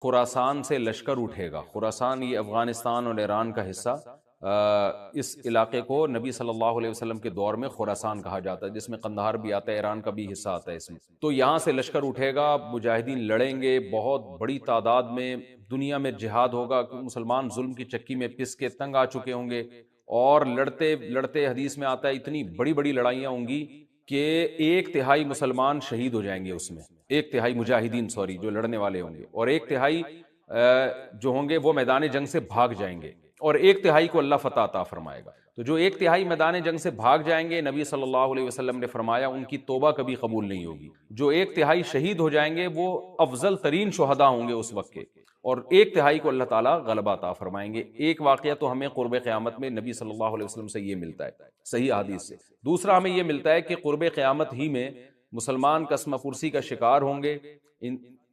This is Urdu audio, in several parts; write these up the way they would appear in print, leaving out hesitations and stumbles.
خراسان سے لشکر اٹھے گا. خراسان یہ افغانستان اور ایران کا حصہ، اس علاقے کو نبی صلی اللہ علیہ وسلم کے دور میں خراسان کہا جاتا ہے، جس میں قندھار بھی آتا ہے، ایران کا بھی حصہ آتا ہے اس میں. تو یہاں سے لشکر اٹھے گا، مجاہدین لڑیں گے بہت بڑی تعداد میں، دنیا میں جہاد ہوگا، مسلمان ظلم کی چکی میں پس کے تنگ آ چکے ہوں گے، اور لڑتے لڑتے حدیث میں آتا ہے اتنی بڑی بڑی لڑائیاں ہوں گی کہ 1/3 مسلمان شہید ہو جائیں گے اس میں، 1/3 مجاہدین جو لڑنے والے ہوں گے، اور 1/3 جو ہوں گے وہ میدان جنگ سے بھاگ جائیں گے، اور 1/3 کو اللہ فتح عطا فرمائے گا. تو جو 1/3 میدان جنگ سے بھاگ جائیں گے، نبی صلی اللہ علیہ وسلم نے فرمایا ان کی توبہ کبھی قبول نہیں ہوگی. جو 1/3 شہید ہو جائیں گے وہ افضل ترین شہداء ہوں گے اس وقت کے، اور 1/3 کو اللہ تعالیٰ غلبہ عطا فرمائیں گے. ایک واقعہ تو ہمیں قرب قیامت میں نبی صلی اللہ علیہ وسلم سے یہ ملتا ہے صحیح حدیث سے. دوسرا ہمیں یہ ملتا ہے کہ قرب قیامت ہی میں مسلمان قسمہ پرسی کا شکار ہوں گے،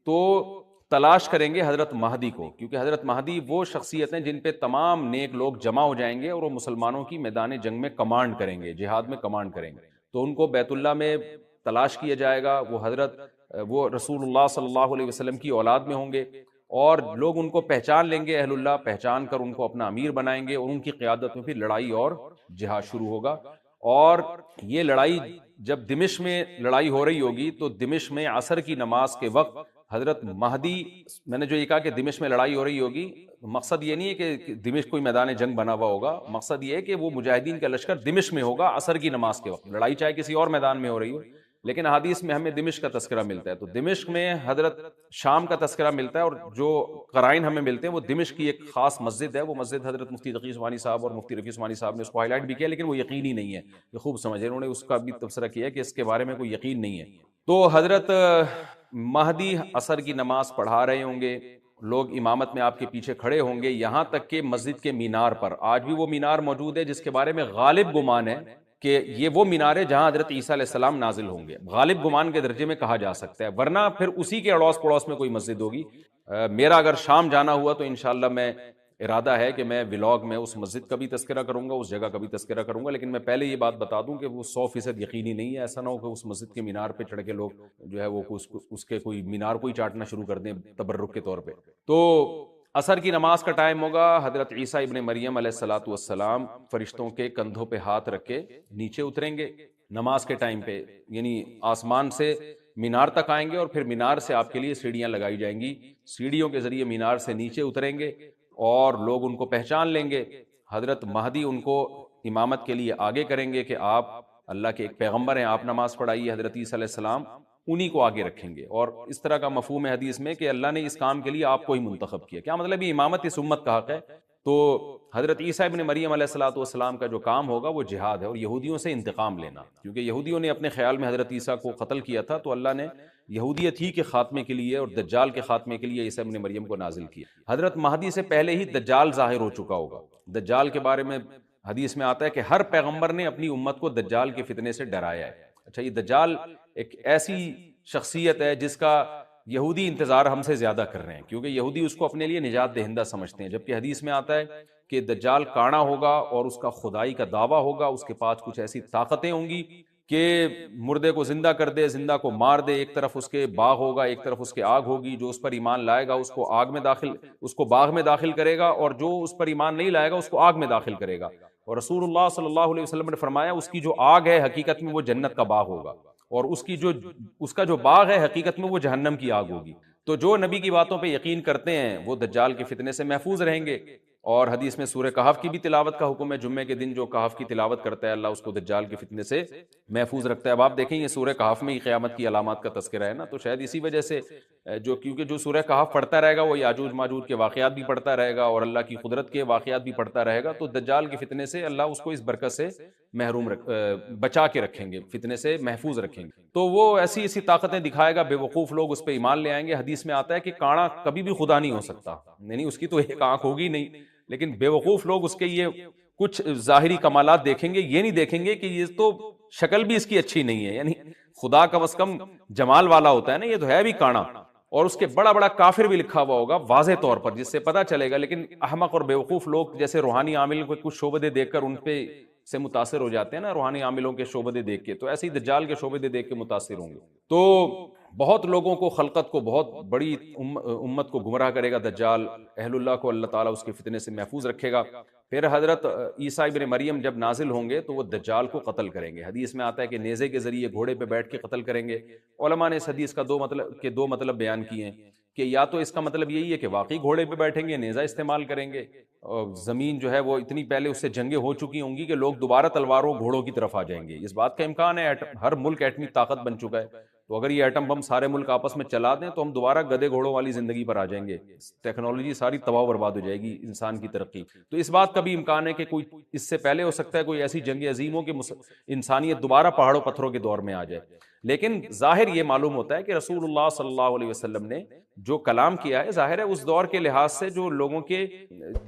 تو تلاش کریں گے حضرت مہدی کو، کیونکہ حضرت مہدی وہ شخصیت ہیں جن پہ تمام نیک لوگ جمع ہو جائیں گے اور وہ مسلمانوں کی میدان جنگ میں کمانڈ کریں گے، جہاد میں کمانڈ کریں گے. تو ان کو بیت اللہ میں تلاش کیا جائے گا. وہ رسول اللہ صلی اللہ علیہ وسلم کی اولاد میں ہوں گے، اور لوگ ان کو پہچان لیں گے، اہل اللہ پہچان کر ان کو اپنا امیر بنائیں گے، اور ان کی قیادت میں پھر لڑائی اور جہاد شروع ہوگا. اور یہ لڑائی جب دمشق میں لڑائی ہو رہی ہوگی تو دمشق میں عصر کی نماز کے وقت حضرت مہدی، میں نے جو یہ کہا کہ دمشق میں لڑائی ہو رہی ہوگی، مقصد یہ نہیں ہے کہ دمشق کوئی میدان جنگ بنا ہوا ہوگا، مقصد یہ ہے کہ وہ مجاہدین کا لشکر دمشق میں ہوگا عصر کی نماز کے وقت. لڑائی چاہے کسی اور میدان میں ہو رہی ہو، لیکن حدیث میں ہمیں دمشق کا تذکرہ ملتا ہے. تو دمشق میں حضرت شام کا تذکرہ ملتا ہے، اور جو قرائن ہمیں ملتے ہیں وہ دمشق کی ایک خاص مسجد ہے. وہ مسجد حضرت مفتی تقی عثمانی صاحب اور مفتی رفیع عثمانی صاحب نے اس کو ہائی لائٹ بھی کیا، لیکن وہ یقینی نہیں ہے، یہ خوب سمجھے، انہوں نے اس کا بھی تبصرہ کیا کہ اس کے بارے میں کوئی یقین نہیں ہے. تو حضرت مہدی عصر کی نماز پڑھا رہے ہوں گے، لوگ امامت میں آپ کے پیچھے کھڑے ہوں گے، یہاں تک کہ مسجد کے مینار پر، آج بھی وہ مینار موجود ہے جس کے بارے میں غالب گمان ہے کہ یہ وہ مینار ہے جہاں حضرت عیسیٰ علیہ السلام نازل ہوں گے. غالب گمان کے درجے میں کہا جا سکتا ہے، ورنہ پھر اسی کے اڑوس پڑوس میں کوئی مسجد ہوگی. میرا اگر شام جانا ہوا تو انشاءاللہ میں ارادہ ہے کہ میں ولاگ میں اس مسجد کا بھی تذکرہ کروں گا، اس جگہ کا بھی تذکرہ کروں گا، لیکن میں پہلے یہ بات بتا دوں کہ وہ 100% یقینی نہیں ہے. ایسا نہ ہو کہ اس مسجد کے مینار پہ چڑھ کے لوگ جو ہے وہ اس کے کوئی مینار کو ہی چاٹنا شروع کر دیں تبرک کے طور پہ. تو عصر کی نماز کا ٹائم ہوگا، حضرت عیسیٰ ابن مریم علیہ الصلوۃ والسلام فرشتوں کے کندھوں پہ ہاتھ رکھ کے نیچے اتریں گے نماز کے ٹائم پہ، یعنی آسمان سے مینار تک آئیں گے، اور پھر مینار سے آپ کے لیے سیڑھیاں لگائی جائیں گی، سیڑھیوں کے ذریعے مینار سے نیچے اتریں گے اور لوگ ان کو پہچان لیں گے. حضرت مہدی ان کو امامت کے لیے آگے کریں گے کہ آپ اللہ کے ایک پیغمبر ہیں، آپ نماز پڑھائیے. حضرت عیسیٰ علیہ السلام انہی کو آگے رکھیں گے، اور اس طرح کا مفہوم ہے حدیث میں کہ اللہ نے اس کام کے لیے آپ کو ہی منتخب کیا. کیا مطلب یہ امامت اس امت کا حق ہے. تو حضرت عیسیٰ ابن مریم علیہ الصلوۃ والسلام کا جو کام ہوگا وہ جہاد ہے، اور یہودیوں سے انتقام لینا، کیونکہ یہودیوں نے اپنے خیال میں حضرت عیسیٰ کو قتل کیا تھا، تو اللہ نے یہودیت ہی کے خاتمے کے لیے اور دجال کے خاتمے کے لیے عیسیٰ ابن مریم کو نازل کیا. حضرت مہدی سے پہلے ہی دجال ظاہر ہو چکا ہوگا. دجال کے بارے میں حدیث میں آتا ہے کہ ہر پیغمبر نے اپنی امت کو دجال کے فتنے سے ڈرایا ہے. اچھا، یہ دجال ایک ایسی شخصیت ہے جس کا یہودی انتظار ہم سے زیادہ کر رہے ہیں، کیونکہ یہودی اس کو اپنے لیے نجات دہندہ سمجھتے ہیں، جبکہ حدیث میں آتا ہے کہ دجال کانا ہوگا اور اس کا خدائی کا دعویٰ ہوگا، اس کے پاس کچھ ایسی طاقتیں ہوں گی کہ مردے کو زندہ کر دے، زندہ کو مار دے. ایک طرف اس کے باغ ہوگا، ایک طرف اس کے آگ ہوگی. جو اس پر ایمان لائے گا اس کو باغ میں داخل کرے گا، اور جو اس پر ایمان نہیں لائے گا اس کو آگ میں داخل کرے گا. اور رسول اللہ صلی اللہ علیہ وسلم نے فرمایا اس کی جو آگ ہے حقیقت میں وہ جنت کا باغ ہوگا، اور اس کا جو باغ ہے حقیقت میں وہ جہنم کی آگ ہوگی. تو جو نبی کی باتوں پہ یقین کرتے ہیں وہ دجال کے فتنے سے محفوظ رہیں گے. اور حدیث میں سورہ کہف کی بھی تلاوت کا حکم ہے. جمعے کے دن جو کہف کی تلاوت کرتا ہے اللہ اس کو دجال کے فتنے سے محفوظ رکھتا ہے. اب آپ دیکھیں یہ سورہ کہف میں ہی قیامت کی علامات کا تذکرہ ہے نا، تو شاید اسی وجہ سے کیونکہ جو سورہ کہف پڑھتا رہے گا وہ یاجوج ماجوج کے واقعات بھی پڑھتا رہے گا اور اللہ کی قدرت کے واقعات بھی پڑھتا رہے گا، تو دجال کے فتنے سے اللہ اس کو اس برکت سے بچا کے رکھیں گے، فتنے سے محفوظ رکھیں گے. تو وہ ایسی طاقتیں دکھائے گا، بے وقوف لوگ اس پہ ایمان لے آئیں گے. حدیث میں آتا ہے کہ کانا کبھی بھی خدا نہیں ہو سکتا، یعنی اس کی تو ایک آنکھ ہوگی نہیں، لیکن بے وقوف لوگ اس کے یہ کچھ ظاہری کمالات دیکھیں گے، یہ نہیں دیکھیں گے کہ یہ تو شکل بھی اس کی اچھی نہیں ہے، یعنی خدا کم از کم جمال والا ہوتا ہے نا، یہ تو ہے بھی کانا، اور اس کے بڑا بڑا کافر بھی لکھا ہوا ہوگا واضح طور پر جس سے پتہ چلے گا. لیکن احمق اور بیوقوف لوگ جیسے روحانی عامل کو کچھ شعبدے دیکھ کر ان پہ سے متاثر ہو جاتے ہیں نا، روحانی عاملوں کے شعبدے دیکھ کے، تو ایسے ہی دجال کے شعبدے دیکھ کے متاثر ہوں گے. تو بہت لوگوں کو، خلقت کو، بہت بڑی امت کو گمراہ کرے گا دجال، اہل اللہ کو اللہ تعالیٰ اس کے فتنے سے محفوظ رکھے گا۔ پھر حضرت عیسیٰ ابن مریم جب نازل ہوں گے تو وہ دجال کو قتل کریں گے۔ حدیث میں آتا ہے کہ نیزے کے ذریعے گھوڑے پہ بیٹھ کے قتل کریں گے۔ علماء نے اس حدیث کا دو مطلب بیان کیے ہیں کہ یا تو اس کا مطلب یہی ہے کہ واقعی گھوڑے پہ بیٹھیں گے، نیزہ استعمال کریں گے، اور زمین جو ہے وہ اتنی پہلے اس سے جنگیں ہو چکی ہوں گی کہ لوگ دوبارہ تلواروں گھوڑوں کی طرف آ جائیں گے۔ اس بات کا امکان ہے، ہر ملک ایٹمی طاقت بن چکا ہے، تو اگر یہ ایٹم بم سارے ملک آپس میں چلا دیں تو ہم دوبارہ گدے گھوڑوں والی زندگی پر آ جائیں گے، ٹیکنالوجی ساری تباہ و برباد ہو جائے گی، انسان کی ترقی۔ تو اس بات کا بھی امکان ہے کہ کوئی اس سے پہلے ہو سکتا ہے کوئی ایسی جنگ عظیم ہو کہ انسانیت دوبارہ پہاڑوں پتھروں کے دور میں آ جائے۔ لیکن ظاہر یہ معلوم ہوتا ہے کہ رسول اللہ صلی اللہ علیہ وسلم نے جو کلام کیا ہے، ظاہر ہے اس دور کے لحاظ سے جو لوگوں کے،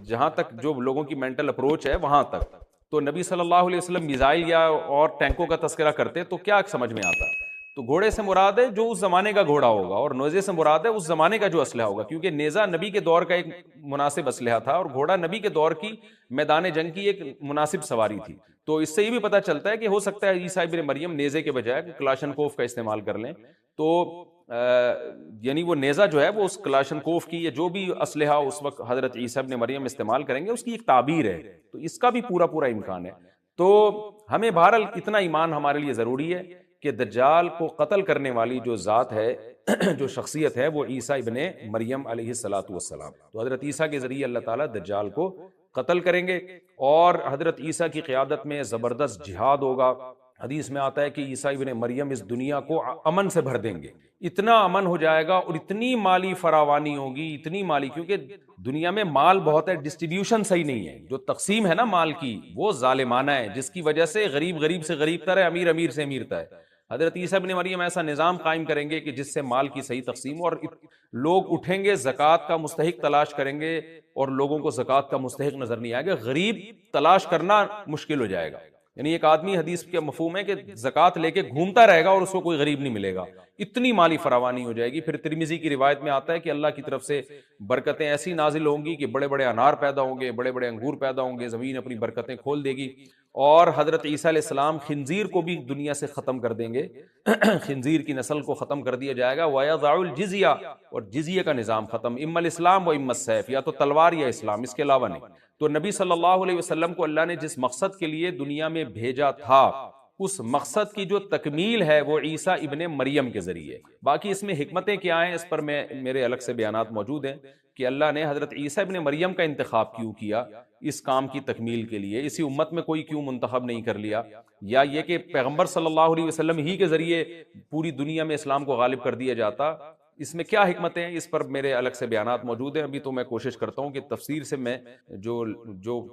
جہاں تک جو لوگوں کی مینٹل اپروچ ہے وہاں تک، تو نبی صلی اللہ علیہ وسلم میزائل یا اور ٹینکوں کا تذکرہ کرتے تو کیا سمجھ میں آتا؟ تو گھوڑے سے مراد ہے جو اس زمانے کا گھوڑا ہوگا، اور نیزے سے مراد ہے اس زمانے کا جو اسلحہ ہوگا، کیونکہ نیزہ نبی کے دور کا ایک مناسب اسلحہ تھا اور گھوڑا نبی کے دور کی میدان جنگ کی ایک مناسب سواری تھی۔ تو اس سے یہ بھی پتہ چلتا ہے کہ ہو سکتا ہے عیسیٰ ابن مریم نیزے کے بجائے کلاشنکوف کا استعمال کر لیں، تو یعنی وہ نیزہ جو ہے وہ اس کلاشنکوف کی یا جو بھی اسلحہ اس وقت حضرت عیسیٰ ابن مریم استعمال کریں گے اس کی ایک تعبیر ہے، تو اس کا بھی پورا امکان ہے۔ تو ہمیں بہرحال اتنا ایمان ہمارے لیے ضروری ہے کہ دجال کو قتل کرنے والی جو ذات ہے، جو شخصیت ہے، وہ عیسیٰ ابن مریم علیہ الصلوۃ والسلام۔ تو حضرت عیسیٰ کے ذریعے اللہ تعالیٰ دجال کو قتل کریں گے، اور حضرت عیسیٰ کی قیادت میں زبردست جہاد ہوگا۔ حدیث میں آتا ہے کہ عیسیٰ ابن مریم اس دنیا کو امن سے بھر دیں گے، اتنا امن ہو جائے گا اور اتنی مالی فراوانی ہوگی، اتنی مالی، کیونکہ دنیا میں مال بہت ہے، ڈسٹریبیوشن صحیح نہیں ہے، جو تقسیم ہے نا مال کی وہ ظالمانہ ہے، جس کی وجہ سے غریب سے غریب تر ہے، امیر سے امیر تر ہے۔ حضرت عیسیٰ ابن مریم ایسا نظام قائم کریں گے کہ جس سے مال کی صحیح تقسیم، اور لوگ اٹھیں گے زکوٰۃ کا مستحق تلاش کریں گے اور لوگوں کو زکوٰۃ کا مستحق نظر نہیں آئے گا، غریب تلاش کرنا مشکل ہو جائے گا۔ یعنی ایک آدمی، حدیث کے مفہوم ہے کہ زکوٰۃ لے کے گھومتا رہے گا اور اس کو کوئی غریب نہیں ملے گا، اتنی مالی فراوانی ہو جائے گی۔ پھر ترمذی کی روایت میں آتا ہے کہ اللہ کی طرف سے برکتیں ایسی نازل ہوں گی کہ بڑے بڑے انار پیدا ہوں گے، بڑے بڑے انگور پیدا ہوں گے، زمین اپنی برکتیں کھول دے گی، اور حضرت عیسیٰ علیہ السلام خنزیر کو بھی دنیا سے ختم کر دیں گے، خنزیر کی نسل کو ختم کر دیا جائے گا، وَيَضَعُ الْجِزْيَةَ، اور جزیہ کا نظام ختم، اما الاسلام و اما السیف، یا تو تلوار یا اسلام، اس کے علاوہ نہیں۔ تو نبی صلی اللہ علیہ وسلم کو اللہ نے جس مقصد کے لیے دنیا میں بھیجا تھا، اس مقصد کی جو تکمیل ہے وہ عیسیٰ ابن مریم کے ذریعے۔ باقی اس میں حکمتیں کیا ہیں اس پر میرے الگ سے بیانات موجود ہیں کہ اللہ نے حضرت عیسیٰ ابن مریم کا انتخاب کیوں کیا اس کام کی تکمیل کے لیے، اسی امت میں کوئی کیوں منتخب نہیں کر لیا، یا یہ کہ پیغمبر صلی اللہ علیہ وسلم ہی کے ذریعے پوری دنیا میں اسلام کو غالب کر دیا جاتا، اس میں کیا حکمتیں ہیں، اس پر میرے الگ سے بیانات موجود ہیں۔ ابھی تو میں کوشش کرتا ہوں کہ تفسیر سے میں جو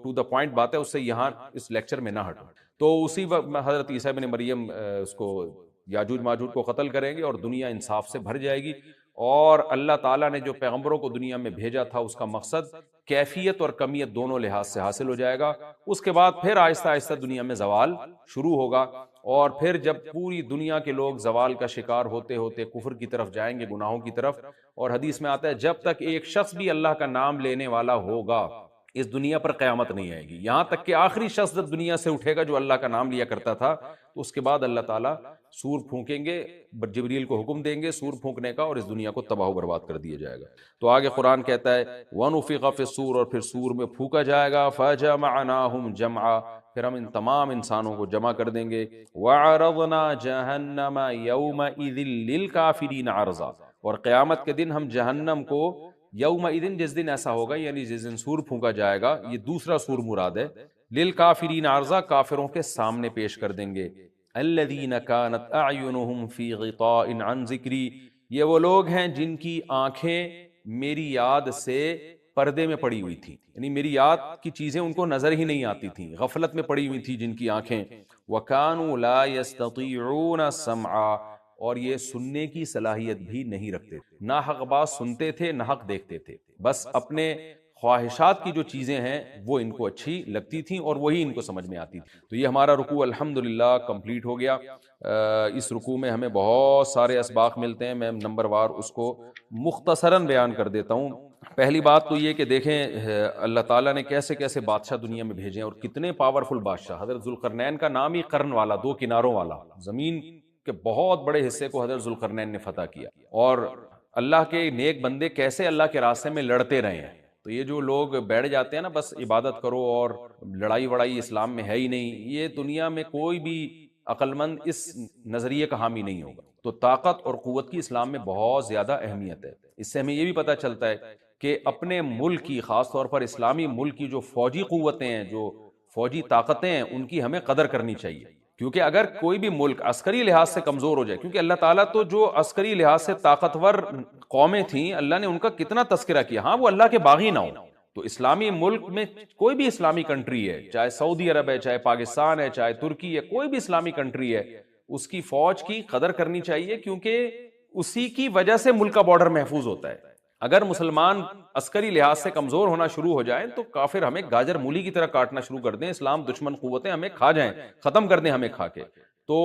ٹو دا پوائنٹ بات ہے اس سے یہاں اس لیکچر میں نہ ہٹوں۔ تو اسی وقت حضرت عیسیٰ ابن مریم اس کو یاجوج ماجوج کو قتل کریں گے اور دنیا انصاف سے بھر جائے گی، اور اللہ تعالیٰ نے جو پیغمبروں کو دنیا میں بھیجا تھا اس کا مقصد کیفیت اور کمیت دونوں لحاظ سے حاصل ہو جائے گا۔ اس کے بعد پھر آہستہ آہستہ دنیا میں زوال شروع ہوگا، اور پھر جب پوری دنیا کے لوگ زوال کا شکار ہوتے ہوتے کفر کی طرف جائیں گے، گناہوں کی طرف، اور حدیث میں آتا ہے جب تک ایک شخص بھی اللہ کا نام لینے والا ہوگا اس دنیا پر قیامت نہیں آئے گی، یہاں تک کہ آخری شخص جب دنیا سے اٹھے گا جو اللہ کا نام لیا کرتا تھا، تو اس کے بعد اللہ تعالیٰ سور پھونکیں گے، جبریل کو حکم دیں گے سور پھونکنے کا، اور اس دنیا کو تباہ و برباد کر دیا جائے گا۔ تو آگے قرآن کہتا ہے وَنُفِخَ فِي الصُّورِ، اور پھر سور میں پھونکا جائے گا، فَجَمَعْنَاهُمْ جَمْعًا، پھر ہم ان تمام انسانوں کو جمع کر دیں گے، وَعَرَضْنَا جَهَنَّمَ يَوْمَئِذٍ لِّلْكَافِرِينَ عَرْضًا، اور قیامت کے دن ہم جہنم کو، یومئذ جس دن ایسا ہوگا یعنی جس دن سور پھونکا جائے گا، یہ دوسرا سور مراد ہے، للکافرین عرضا، کافروں کے سامنے پیش کر دیں گے، الذین کانت اعینہم فی غطاء عن ذکری، یہ وہ لوگ ہیں جن کی آنکھیں میری یاد سے پردے میں پڑی ہوئی تھی، یعنی میری یاد کی چیزیں ان کو نظر ہی نہیں آتی تھیں، غفلت میں پڑی ہوئی تھی جن کی آنکھیں، وَكَانُوا لَا يَسْتَطِيعُونَ سَمْعًا، اور یہ سننے کی صلاحیت بھی نہیں رکھتے، نہ حق بات سنتے تھے نہ حق دیکھتے تھے، بس اپنے خواہشات کی جو چیزیں ہیں وہ ان کو اچھی لگتی تھیں اور وہی ان کو سمجھ میں آتی تھی۔ تو یہ ہمارا رکوع الحمدللہ کمپلیٹ ہو گیا۔ اس رکوع میں ہمیں بہت سارے اسباق ملتے ہیں، میں نمبر وار اس کو مختصراً بیان کر دیتا ہوں۔ پہلی بات تو یہ کہ دیکھیں اللہ تعالیٰ نے کیسے کیسے بادشاہ دنیا میں بھیجے ہیں اور کتنے پاورفل بادشاہ۔ حضرت ذوالقرنین کا نام ہی قرن والا، دو کناروں والا، زمین کہ بہت بڑے حصے کو حضرت ذوالقرنین نے فتح کیا، اور اللہ کے نیک بندے کیسے اللہ کے راستے میں لڑتے رہے ہیں۔ تو یہ جو لوگ بیٹھ جاتے ہیں نا بس عبادت کرو اور لڑائی وڑائی اسلام میں ہے ہی نہیں، یہ دنیا میں کوئی بھی عقل مند اس نظریے کا حامی نہیں ہوگا۔ تو طاقت اور قوت کی اسلام میں بہت زیادہ اہمیت ہے۔ اس سے ہمیں یہ بھی پتہ چلتا ہے کہ اپنے ملک کی، خاص طور پر اسلامی ملک کی جو فوجی قوتیں ہیں، جو فوجی طاقتیں ہیں، ان کی ہمیں قدر کرنی چاہیے، کیونکہ اگر کوئی بھی ملک عسکری لحاظ سے کمزور ہو جائے، کیونکہ اللہ تعالیٰ تو جو عسکری لحاظ سے طاقتور قومیں تھیں اللہ نے ان کا کتنا تذکرہ کیا، ہاں وہ اللہ کے باغی نہ ہو۔ تو اسلامی ملک میں کوئی بھی اسلامی کنٹری ہے، چاہے سعودی عرب ہے، چاہے پاکستان ہے، چاہے ترکی ہے، کوئی بھی اسلامی کنٹری ہے، اس کی فوج کی قدر کرنی چاہیے، کیونکہ اسی کی وجہ سے ملک کا بارڈر محفوظ ہوتا ہے۔ اگر مسلمان عسکری لحاظ سے کمزور ہونا شروع ہو جائیں تو کافر ہمیں گاجر مولی کی طرح کاٹنا شروع کر دیں، اسلام دشمن قوتیں ہمیں کھا جائیں، ختم کر دیں ہمیں کھا کے۔ تو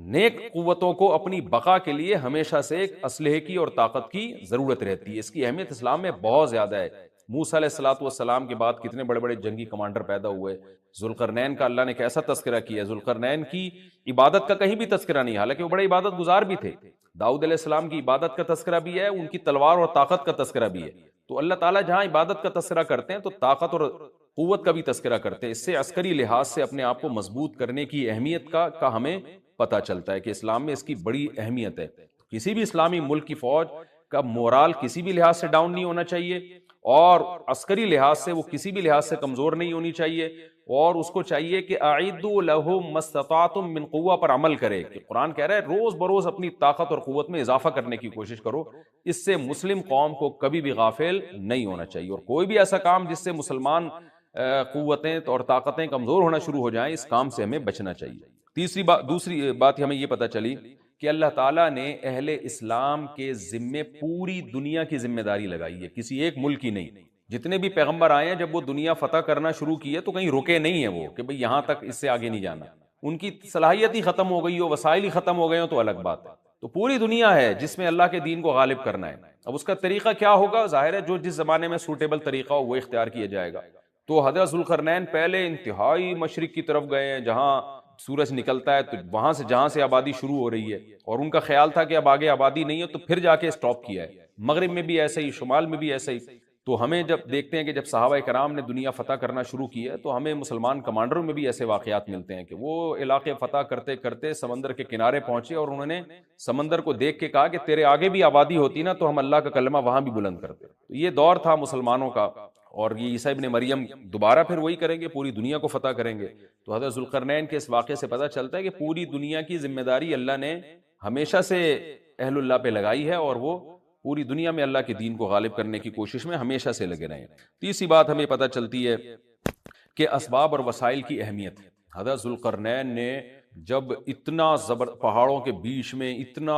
نیک قوتوں کو اپنی بقا کے لیے ہمیشہ سے ایک اسلحے کی اور طاقت کی ضرورت رہتی ہے، اس کی اہمیت اسلام میں بہت زیادہ ہے۔ موسیٰ علیہ الصلوۃ والسلام کے بعد کتنے بڑے بڑے جنگی کمانڈر پیدا ہوئے، ذوالقرنین کا اللہ نے کیسا تذکرہ کیا، ذوالقرنین کی عبادت کا کہیں بھی تذکرہ نہیں، حالانکہ وہ بڑے عبادت گزار بھی تھے۔ داؤد علیہ السلام کی عبادت کا تذکرہ بھی ہے، ان کی تلوار اور طاقت کا تذکرہ بھی ہے۔ تو اللہ تعالیٰ جہاں عبادت کا تذکرہ کرتے ہیں تو طاقت اور قوت کا بھی تذکرہ کرتے ہیں۔ اس سے عسکری لحاظ سے اپنے آپ کو مضبوط کرنے کی اہمیت کا ہمیں پتہ چلتا ہے کہ اسلام میں اس کی بڑی اہمیت ہے۔ کسی بھی اسلامی ملک کی فوج کا مورال کسی بھی لحاظ سے ڈاؤن نہیں ہونا چاہیے، اور عسکری لحاظ سے وہ کسی بھی لحاظ سے کمزور نہیں ہونی چاہیے، اور اس کو چاہیے کہ اعدوا لهم ما استطعتم من قوہ پر عمل کرے، کہ قرآن کہہ رہا ہے روز بروز اپنی طاقت اور قوت میں اضافہ کرنے کی کوشش کرو۔ اس سے مسلم قوم کو کبھی بھی غافل نہیں ہونا چاہیے، اور کوئی بھی ایسا کام جس سے مسلمان قوتیں اور طاقتیں کمزور ہونا شروع ہو جائیں، اس کام سے ہمیں بچنا چاہیے۔ دوسری بات ہمیں یہ پتہ چلی کہ اللہ تعالیٰ نے اہل اسلام کے ذمے پوری دنیا کی ذمہ داری لگائی ہے، کسی ایک ملک کی نہیں۔ جتنے بھی پیغمبر آئے ہیں جب وہ دنیا فتح کرنا شروع کی ہے تو کہیں رکے نہیں ہیں وہ کہ بھئی یہاں تک، اس سے آگے نہیں جانا۔ ان کی صلاحیت ہی ختم ہو گئی ہو، وسائل ہی ختم ہو گئے ہو تو الگ بات ہے۔ تو پوری دنیا ہے جس میں اللہ کے دین کو غالب کرنا ہے۔ اب اس کا طریقہ کیا ہوگا؟ ظاہر ہے جو جس زمانے میں سوٹیبل طریقہ ہو وہ اختیار کیا جائے گا۔ تو حضرت ذوالقرنین پہلے انتہائی مشرق کی طرف گئے ہیں، جہاں سورج نکلتا ہے تو وہاں سے جہاں سے آبادی شروع ہو رہی ہے، اور ان کا خیال تھا کہ اب آگے آبادی نہیں ہے تو پھر جا کے سٹاپ کیا ہے۔ مغرب میں بھی ایسے ہی، شمال میں بھی ایسے ہی۔ تو ہمیں جب دیکھتے ہیں کہ جب صحابہ کرام نے دنیا فتح کرنا شروع کی ہے تو ہمیں مسلمان کمانڈروں میں بھی ایسے واقعات ملتے ہیں کہ وہ علاقے فتح کرتے کرتے سمندر کے کنارے پہنچے اور انہوں نے سمندر کو دیکھ کے کہا کہ تیرے آگے بھی آبادی ہوتی نا تو ہم اللہ کا کلمہ وہاں بھی بلند کرتے۔ تو یہ دور تھا مسلمانوں کا، اور یہ عیسیٰ ابن مریم دوبارہ پھر وہی کریں گے، پوری دنیا کو فتح کریں گے۔ تو حضرت ذوالقرنین کے اس واقعے سے پتہ چلتا ہے کہ پوری دنیا کی ذمہ داری اللہ نے ہمیشہ سے اہل اللہ پہ لگائی ہے، اور وہ پوری دنیا میں اللہ کے دین کو غالب کرنے کی کوشش میں ہمیشہ سے لگے رہے ہیں۔ تیسری بات ہمیں پتہ چلتی ہے کہ اسباب اور وسائل کی اہمیت۔ حضرت ذوالقرنین نے جب اتنا پہاڑوں کے بیچ میں اتنا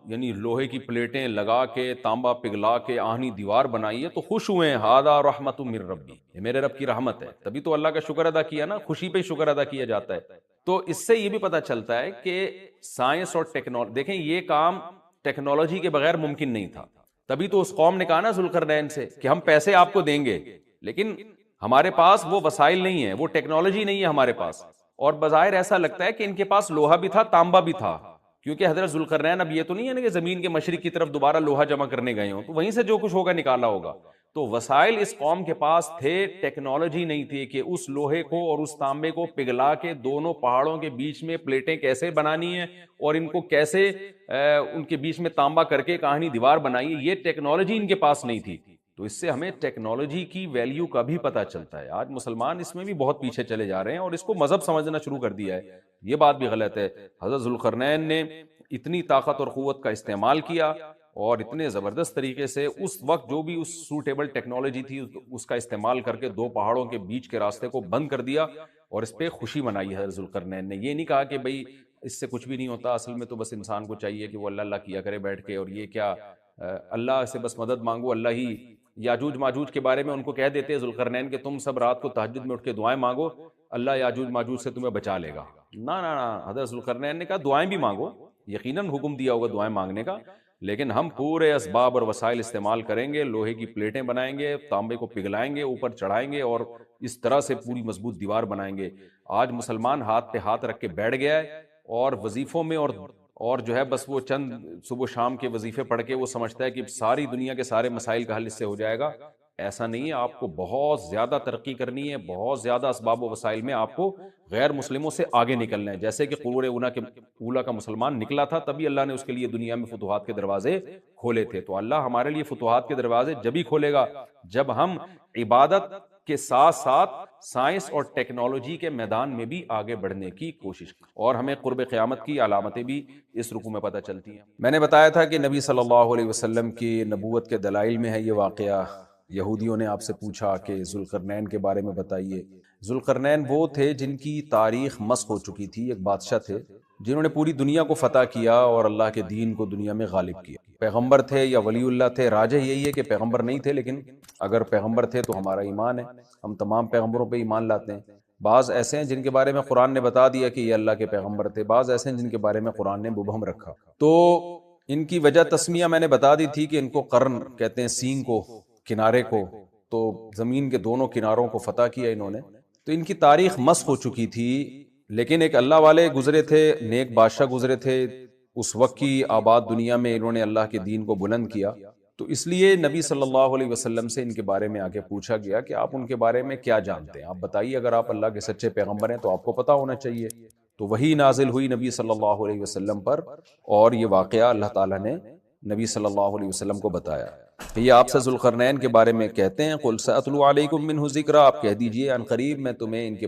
یعنی لوہے کی پلیٹیں لگا کے، تانبا پگھلا کے آہنی دیوار بنائی ہے تو خوش ہوئے ہیں، ھذا رحمت من ربی، یہ میرے رب کی رحمت ہے۔ تبھی تو اللہ کا شکر ادا کیا نا، خوشی پہ شکر ادا کیا جاتا ہے۔ تو اس سے یہ بھی پتہ چلتا ہے کہ سائنس اور ٹیکنالوجی، دیکھیں یہ کام ٹیکنالوجی کے بغیر ممکن نہیں تھا۔ تبھی تو اس قوم نے کہا نا ذوالقرنین سے کہ ہم پیسے آپ کو دیں گے، لیکن ہمارے پاس وہ وسائل نہیں ہیں، وہ ٹیکنالوجی نہیں ہے ہمارے پاس۔ اور بظاہر ایسا لگتا ہے کہ ان کے پاس لوہا بھی تھا، تانبا بھی تھا، کیونکہ حضرت ذوالقرنین اب یہ تو نہیں ہے نا کہ زمین کے مشرق کی طرف دوبارہ لوہا جمع کرنے گئے ہوں، تو وہیں سے جو کچھ ہوگا نکالا ہوگا۔ تو وسائل اس قوم کے پاس تھے، ٹیکنالوجی نہیں تھی کہ اس لوہے کو اور اس تانبے کو پگھلا کے دونوں پہاڑوں کے بیچ میں پلیٹیں کیسے بنانی ہیں اور ان کو کیسے ان کے بیچ میں تانبا کر کے کہانی دیوار بنائی ہے، یہ ٹیکنالوجی ان کے پاس نہیں تھی۔ تو اس سے ہمیں ٹیکنالوجی کی ویلیو کا بھی پتہ چلتا ہے۔ آج مسلمان اس میں بھی بہت پیچھے چلے جا رہے ہیں اور اس کو مذہب سمجھنا شروع کر دیا ہے، یہ بات بھی غلط ہے۔ حضرت ذوالقرنین نے اتنی طاقت اور قوت کا استعمال کیا اور اتنے زبردست طریقے سے اس وقت جو بھی اس سوٹیبل ٹیکنالوجی تھی اس کا استعمال کر کے دو پہاڑوں کے بیچ کے راستے کو بند کر دیا اور اس پہ خوشی منائی حضرت ذوالقرنین نے۔ یہ نہیں کہا کہ بھئی اس سے کچھ بھی نہیں ہوتا، اصل میں تو بس انسان کو چاہیے کہ وہ اللہ اللہ کیا کرے بیٹھ کے، اور یہ کیا اللہ سے بس مدد مانگو، اللہ ہی۔ یاجوج ماجوج کے بارے میں ان کو کہہ دیتے ذوالقرنین کہ تم سب رات کو تہجد میں اٹھ کے دعائیں مانگو، اللہ یاجوج ماجوج سے تمہیں بچا لے گا۔ نہ نہ نہ، حضرت ذوالقرنین نے کہا دعائیں بھی مانگو، یقیناً حکم دیا ہوگا دعائیں مانگنے کا، لیکن ہم پورے اسباب اور وسائل استعمال کریں گے، لوہے کی پلیٹیں بنائیں گے، تانبے کو پگھلائیں گے، اوپر چڑھائیں گے اور اس طرح سے پوری مضبوط دیوار بنائیں گے۔ آج مسلمان ہاتھ پہ ہاتھ رکھ کے بیٹھ گیا ہے اور وظیفوں میں اور اور جو ہے بس وہ چند صبح شام کے وظیفے پڑھ کے وہ سمجھتا ہے کہ ساری دنیا کے سارے مسائل کا حل اس سے ہو جائے گا. ایسا نہیں ہے. آپ کو بہت زیادہ ترقی کرنی ہے, بہت زیادہ اسباب و وسائل میں آپ کو غیر مسلموں سے آگے نکلنا ہے. جیسے کہ قرون اولا کا مسلمان نکلا تھا, تبھی اللہ نے اس کے لیے دنیا میں فتوحات کے دروازے کھولے تھے. تو اللہ ہمارے لیے فتوحات کے دروازے جبھی کھولے گا جب ہم عبادت کے ساتھ ساتھ سائنس اور ٹیکنالوجی کے میدان میں بھی آگے بڑھنے کی کوشش. اور ہمیں قرب قیامت کی علامتیں بھی اس رکوع میں پتہ چلتی ہیں. میں نے بتایا تھا کہ نبی صلی اللہ علیہ وسلم کی نبوت کے دلائل میں ہے یہ واقعہ. یہودیوں نے آپ سے پوچھا کہ ذوالقرنین کے بارے میں بتائیے. ذوالقرنین وہ تھے جن کی تاریخ مسخ ہو چکی تھی. ایک بادشاہ تھے جنہوں نے پوری دنیا کو فتح کیا اور اللہ کے دین کو دنیا میں غالب کیا. پیغمبر تھے یا ولی اللہ تھے, راجح یہی ہے کہ پیغمبر نہیں تھے, لیکن اگر پیغمبر تھے تو ہمارا ایمان ہے, ہم تمام پیغمبروں پہ ایمان لاتے ہیں. بعض ایسے ہیں جن کے بارے میں قرآن نے بتا دیا کہ یہ اللہ کے پیغمبر تھے, بعض ایسے ہیں جن کے بارے میں قرآن نے مبہم رکھا. تو ان کی وجہ تسمیہ میں نے بتا دی تھی کہ ان کو قرن کہتے ہیں, سینگ کو, کنارے کو. تو زمین کے دونوں کناروں کو فتح کیا انہوں نے. تو ان کی تاریخ مسخ ہو چکی تھی, لیکن ایک اللہ والے گزرے تھے, نیک بادشاہ گزرے تھے. اس وقت کی آباد دنیا میں انہوں نے اللہ کے دین کو بلند کیا. تو اس لیے نبی صلی اللہ علیہ وسلم سے ان کے بارے میں آگے پوچھا گیا کہ آپ ان کے بارے میں کیا جانتے ہیں, آپ بتائیے. اگر آپ اللہ کے سچے پیغمبر ہیں تو آپ کو پتہ ہونا چاہیے. تو وہی نازل ہوئی نبی صلی اللہ علیہ وسلم پر, اور یہ واقعہ اللہ تعالیٰ نے نبی صلی اللہ علیہ وسلم کو بتایا. یہ آپ سے ذوالقرنین کے بارے میں کہتے ہیں, قل سأتلو علیکم منہ ذکرا, آپ کہہ دیجئے ان قریب میں تمہیں ان کے